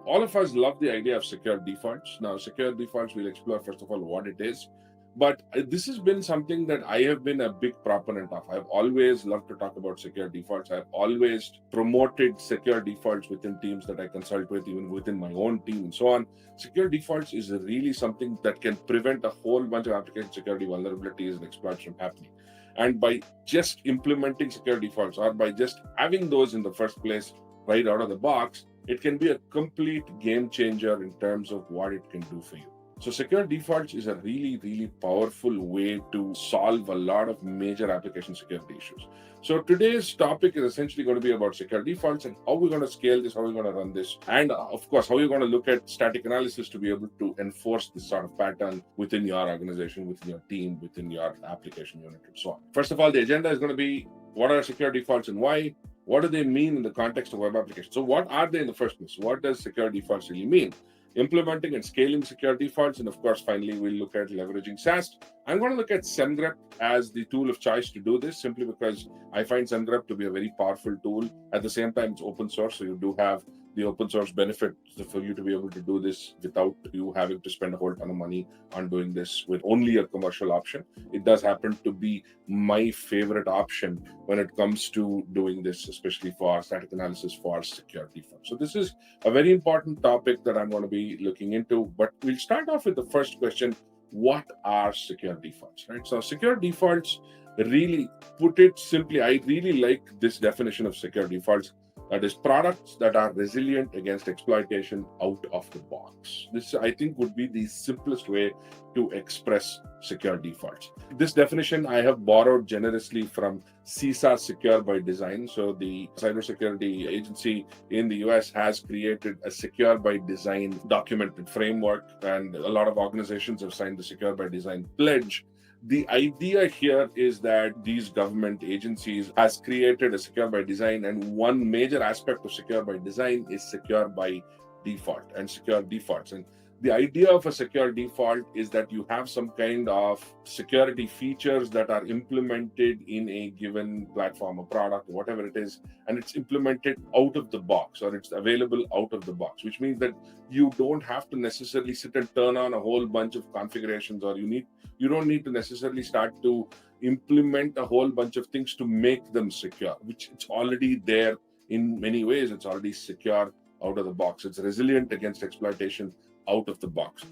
all of us love the idea of secure defaults. Now, secure defaults, we'll explore first of all what it is. But this has been something that I have been a big proponent of. I've always loved to talk about secure defaults. I've always promoted secure defaults within teams that I consult with, even within my own team and so on. Secure defaults is really something that can prevent a whole bunch of application security vulnerabilities and exploits from happening. And by just implementing secure defaults or by just having those in the first place right out of the box, it can be a complete game changer in terms of what it can do for you. So secure defaults is a really, really powerful way to solve a lot of major application security issues. So today's topic is essentially going to be about secure defaults and how we're going to scale this, how we're going to run this, and of course, how you're going to look at static analysis to be able to enforce this sort of pattern within your organization, within your team, within your application unit, and so on. First of all, the agenda is going to be what are secure defaults and why? What do they mean in the context of web applications? So what are they in the first place? What does secure defaults really mean? Implementing and scaling secure defaults, and of course, finally, we'll look at leveraging SAST. I'm going to look at SendGrep as the tool of choice to do this, simply because I find SendGrep to be a very powerful tool. At the same time, it's open source, so you do have the open source benefit for you to be able to do this without you having to spend a whole ton of money on doing this with only a commercial option. It does happen to be my favorite option when it comes to doing this, especially for static analysis for secure defaults. So this is a very important topic that I'm going to be looking into, but we'll start off with the first question. What are secure defaults, right? So secure defaults, really put it simply, I really like this definition of secure defaults. That is products that are resilient against exploitation out of the box. This, I think, would be the simplest way to express secure defaults. This definition I have borrowed generously from CISA Secure by Design. So the cybersecurity agency in the US has created a Secure by Design documented framework, and a lot of organizations have signed the Secure by Design pledge. The idea here is that these government agencies has created a secure by design, and one major aspect of secure by design is secure by default and secure defaults. And the idea of a secure default is that you have some kind of security features that are implemented in a given platform or product, whatever it is, and it's implemented out of the box, or it's available out of the box, which means that you don't have to necessarily sit and turn on a whole bunch of configurations, or you don't need to necessarily start to implement a whole bunch of things to make them secure, which it's already there in many ways. It's already secure out of the box. It's resilient against exploitation out of the box.